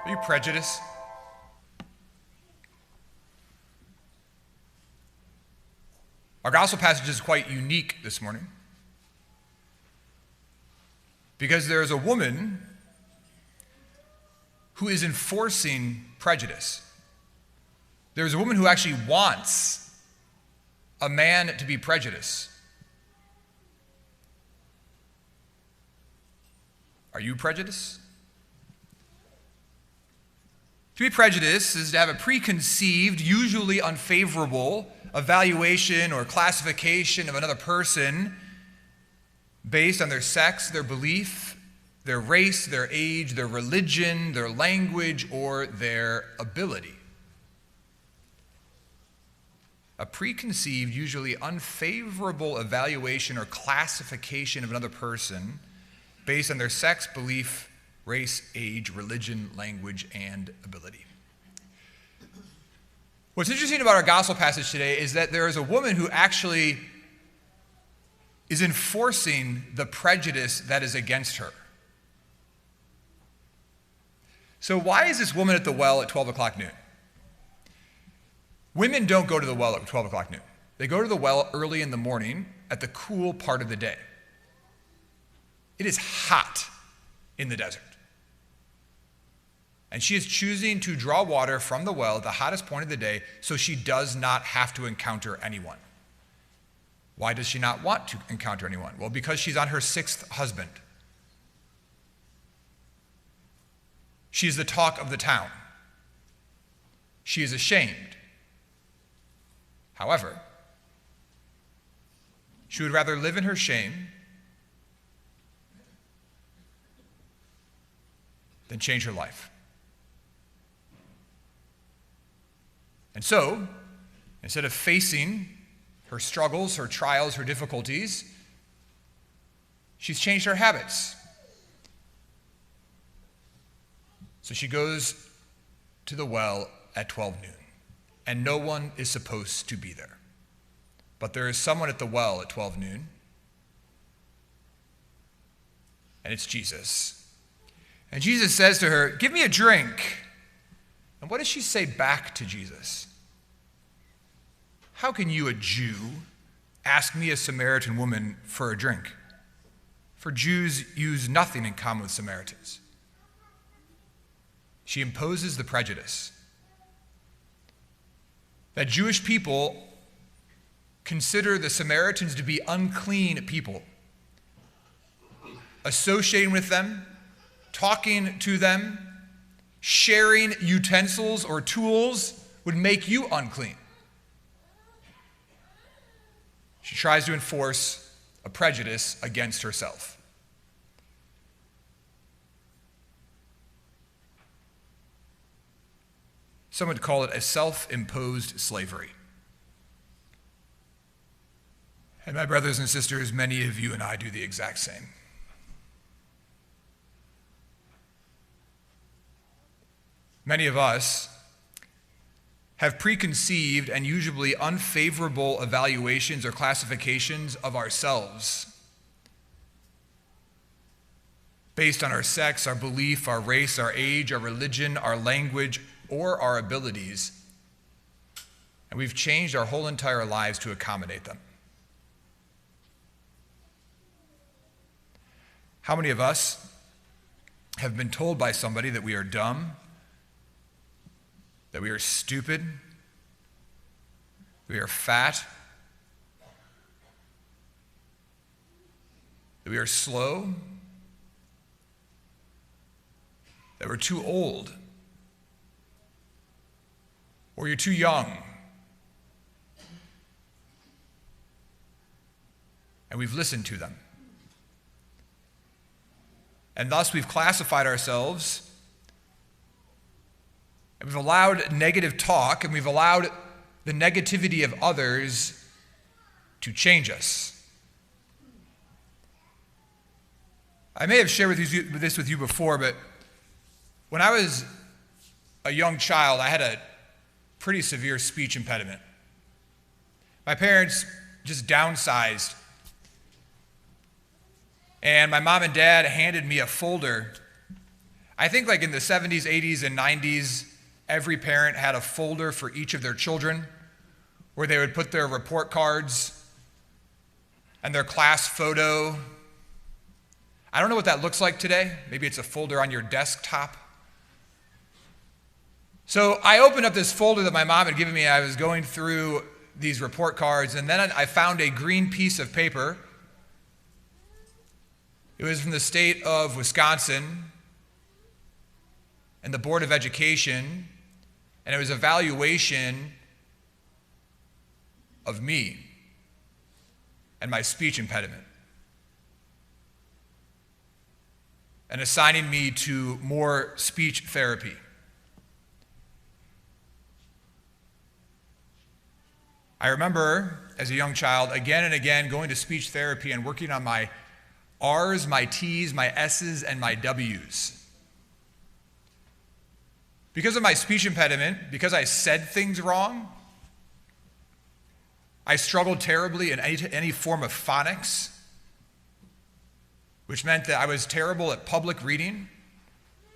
Are you prejudiced? Our gospel passage is quite unique this morning because there is a woman who is enforcing prejudice. There's a woman who actually wants a man to be prejudiced. Are you prejudiced? To be prejudiced is to have a preconceived, usually unfavorable evaluation or classification of another person based on their sex, their belief, their race, their age, their religion, their language, or their ability. A preconceived, usually unfavorable evaluation or classification of another person based on their sex, belief, race, age, religion, language, and ability. What's interesting about our gospel passage today is that there is a woman who actually is enforcing the prejudice that is against her. So why is this woman at the well at 12 o'clock noon? Women don't go to the well at 12 o'clock noon. They go to the well early in the morning at the cool part of the day. It is hot in the desert. And she is choosing to draw water from the well at the hottest point of the day so she does not have to encounter anyone. Why does she not want to encounter anyone? Well, because she's on her 6th husband. She is the talk of the town. She is ashamed. However, she would rather live in her shame than change her life. And so, instead of facing her struggles, her trials, her difficulties, she's changed her habits. So she goes to the well at 12 noon, and no one is supposed to be there. But there is someone at the well at 12 noon, and it's Jesus. And Jesus says to her, "Give me a drink." And what does she say back to Jesus? "How can you, a Jew, ask me, a Samaritan woman, for a drink? For Jews use nothing in common with Samaritans." She imposes the prejudice that Jewish people consider the Samaritans to be unclean people. Associating with them, talking to them, sharing utensils or tools would make you unclean. She tries to enforce a prejudice against herself. Some would call it a self-imposed slavery. And my brothers and sisters, many of you and I do the exact same. Many of us have preconceived and usually unfavorable evaluations or classifications of ourselves based on our sex, our belief, our race, our age, our religion, our language, or our abilities. And we've changed our whole entire lives to accommodate them. How many of us have been told by somebody that we are dumb, that we are stupid, we are fat, that we are slow, that we're too old, or you're too young? And we've listened to them. And thus we've classified ourselves, and we've allowed negative talk, and we've allowed the negativity of others to change us. I may have shared this with you before, but when I was a young child, I had a pretty severe speech impediment. My parents just downsized, and my mom and dad handed me a folder I think like in the 70s, 80s, and 90s, every parent had a folder for each of their children where they would put their report cards and their class photo. I don't know what that looks like today. Maybe it's a folder on your desktop. So I opened up this folder that my mom had given me. I was going through these report cards, and then I found a green piece of paper. It was from the state of Wisconsin and the Board of Education, and it was a evaluation of me and my speech impediment, and assigning me to more speech therapy. I remember as a young child again and again going to speech therapy and working on my R's, my T's, my S's, and my W's. Because of my speech impediment, because I said things wrong, I struggled terribly in any form of phonics, which meant that I was terrible at public reading,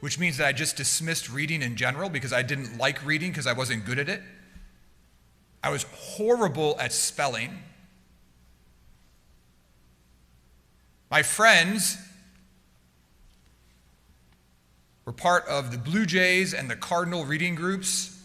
which means that I just dismissed reading in general because I didn't like reading because I wasn't good at it. I was horrible at spelling. My friends were part of the Blue Jays and the Cardinal reading groups,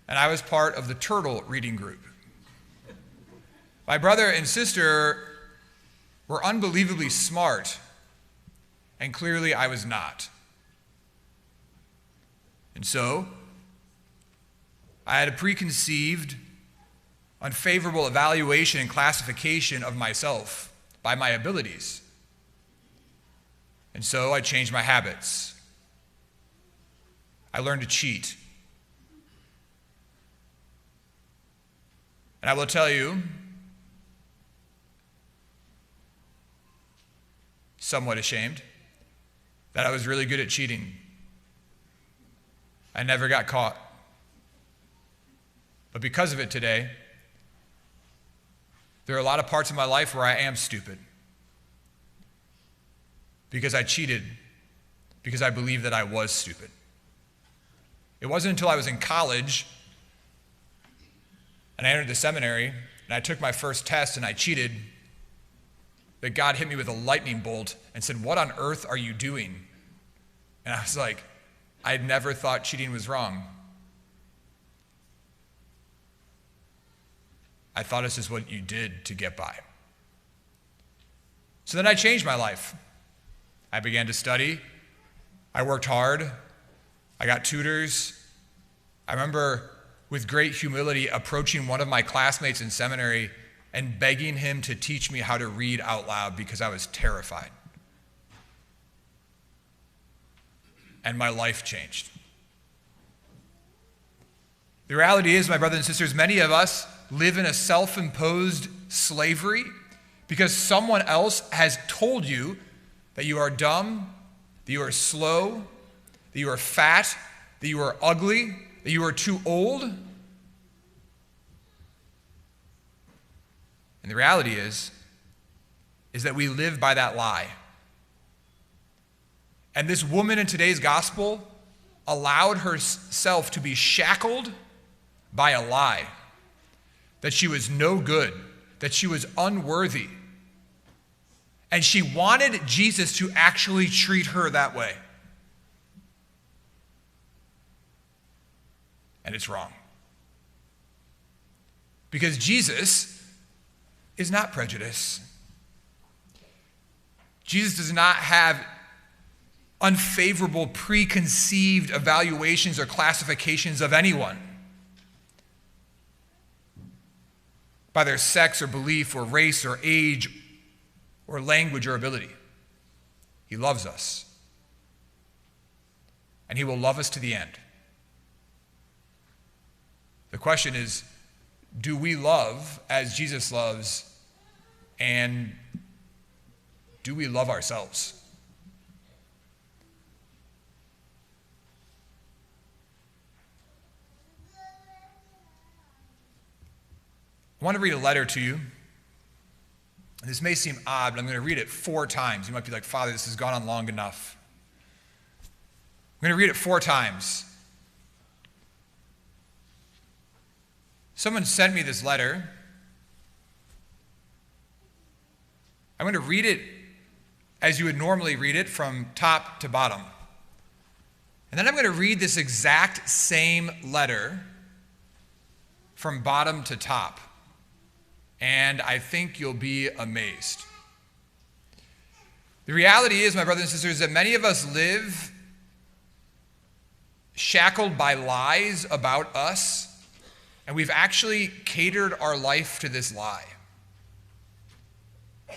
and I was part of the Turtle reading group. My brother and sister were unbelievably smart, and clearly I was not. And so, I had a preconceived, unfavorable evaluation and classification of myself by my abilities. And so I changed my habits. I learned to cheat. And I will tell you, somewhat ashamed, that I was really good at cheating. I never got caught. But because of it today, there are a lot of parts of my life where I am stupid. Because I cheated, because I believed that I was stupid. It wasn't until I was in college and I entered the seminary and I took my first test and I cheated that God hit me with a lightning bolt and said, "What on earth are you doing?" And I was like, I had never thought cheating was wrong. I thought this is what you did to get by. So then I changed my life. I began to study. I worked hard. I got tutors. I remember with great humility approaching one of my classmates in seminary and begging him to teach me how to read out loud because I was terrified. And my life changed. The reality is, my brothers and sisters, many of us live in a self-imposed slavery because someone else has told you that you are dumb, that you are slow, that you are fat, that you are ugly, that you are too old. And the reality is that we live by that lie. And this woman in today's gospel allowed herself to be shackled by a lie, that she was no good, that she was unworthy. And she wanted Jesus to actually treat her that way. And it's wrong. Because Jesus is not prejudice. Jesus does not have unfavorable preconceived evaluations or classifications of anyone by their sex or belief or race or age or language or ability. He loves us. And he will love us to the end. The question is, do we love as Jesus loves, and do we love ourselves? I want to read a letter to you. This may seem odd, but I'm going to read it 4 times. You might be like, "Father, this has gone on long enough." I'm going to read it 4 times. Someone sent me this letter. I'm going to read it as you would normally read it from top to bottom. And then I'm going to read this exact same letter from bottom to top. And I think you'll be amazed. The reality is, my brothers and sisters, that many of us live shackled by lies about us, and we've actually catered our life to this lie.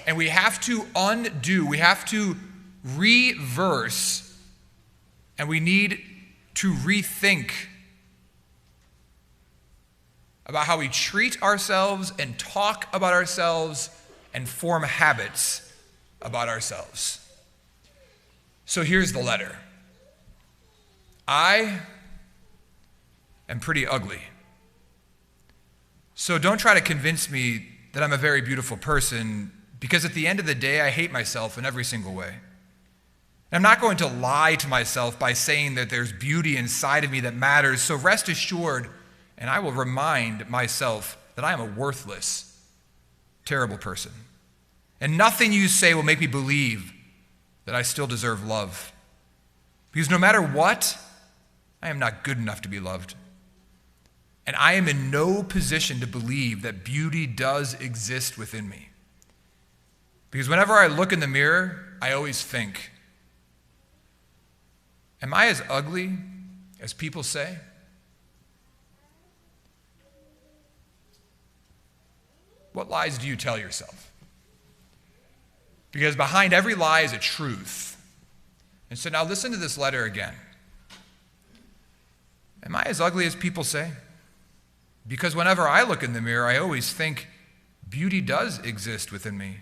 And we have to undo, we have to reverse, and we need to rethink about how we treat ourselves and talk about ourselves and form habits about ourselves. So here's the letter. I am pretty ugly. So don't try to convince me that I'm a very beautiful person, because at the end of the day, I hate myself in every single way. And I'm not going to lie to myself by saying that there's beauty inside of me that matters. So rest assured, and I will remind myself that I am a worthless, terrible person. And nothing you say will make me believe that I still deserve love. Because no matter what, I am not good enough to be loved. And I am in no position to believe that beauty does exist within me. Because whenever I look in the mirror, I always think, am I as ugly as people say? What lies do you tell yourself? Because behind every lie is a truth. And so now listen to this letter again. Am I as ugly as people say? Because whenever I look in the mirror, I always think beauty does exist within me.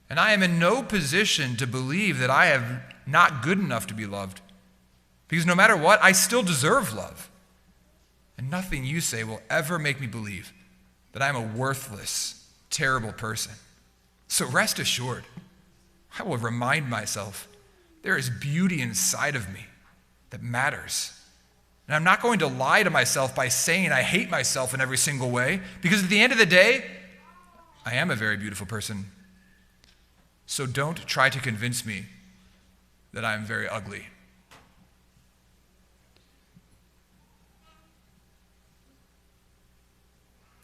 And I am in no position to believe that I am not good enough to be loved. Because no matter what, I still deserve love. And nothing you say will ever make me believe that I'm a worthless, terrible person. So rest assured, I will remind myself there is beauty inside of me that matters. And I'm not going to lie to myself by saying I hate myself in every single way, because at the end of the day, I am a very beautiful person. So don't try to convince me that I am very ugly.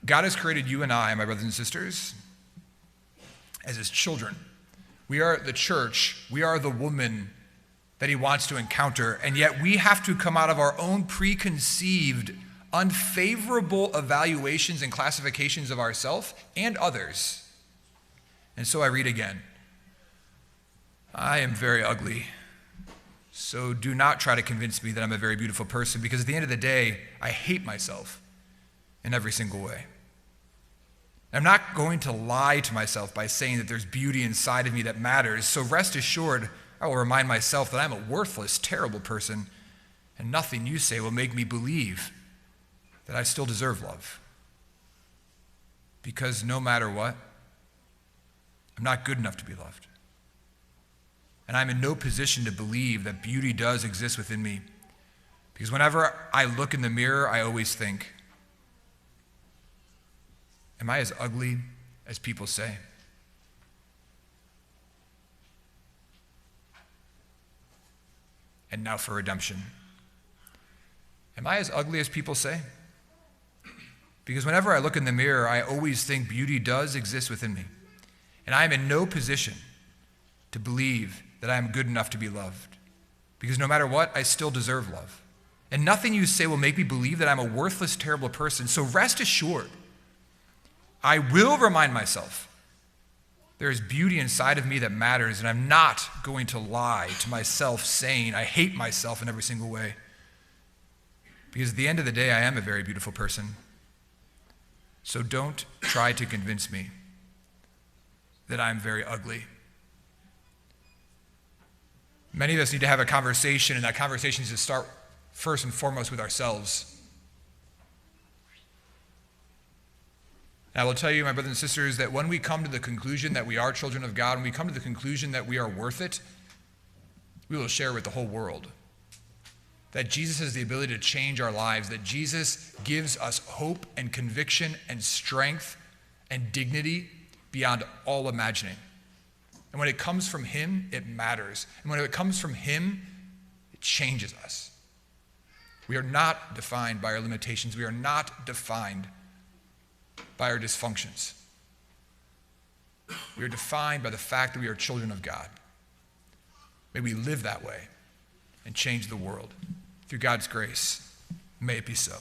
God has created you and I, my brothers and sisters, as his children. We are the church. We are the woman that he wants to encounter, and yet we have to come out of our own preconceived, unfavorable evaluations and classifications of ourselves and others. And so I read again. I am very ugly, so do not try to convince me that I'm a very beautiful person, because at the end of the day, I hate myself in every single way. I'm not going to lie to myself by saying that there's beauty inside of me that matters, so rest assured, I will remind myself that I'm a worthless, terrible person, and nothing you say will make me believe that I still deserve love. Because no matter what, I'm not good enough to be loved. And I'm in no position to believe that beauty does exist within me. Because whenever I look in the mirror, I always think, am I as ugly as people say? And now for redemption. Am I as ugly as people say? Because whenever I look in the mirror, I always think beauty does exist within me. And I am in no position to believe that I am good enough to be loved. Because no matter what, I still deserve love. And nothing you say will make me believe that I'm a worthless, terrible person. So rest assured, I will remind myself there is beauty inside of me that matters, and I'm not going to lie to myself saying I hate myself in every single way. Because at the end of the day, I am a very beautiful person. So don't try to convince me that I'm very ugly. Many of us need to have a conversation, and that conversation needs to start first and foremost with ourselves. And I will tell you, my brothers and sisters, that when we come to the conclusion that we are children of God, when we come to the conclusion that we are worth it, we will share with the whole world. that Jesus has the ability to change our lives, that Jesus gives us hope and conviction and strength and dignity beyond all imagining. And when it comes from him, it matters. And when it comes from him, it changes us. We are not defined by our limitations. We are not defined by our dysfunctions. We are defined by the fact that we are children of God. May we live that way and change the world. Through God's grace, may it be so.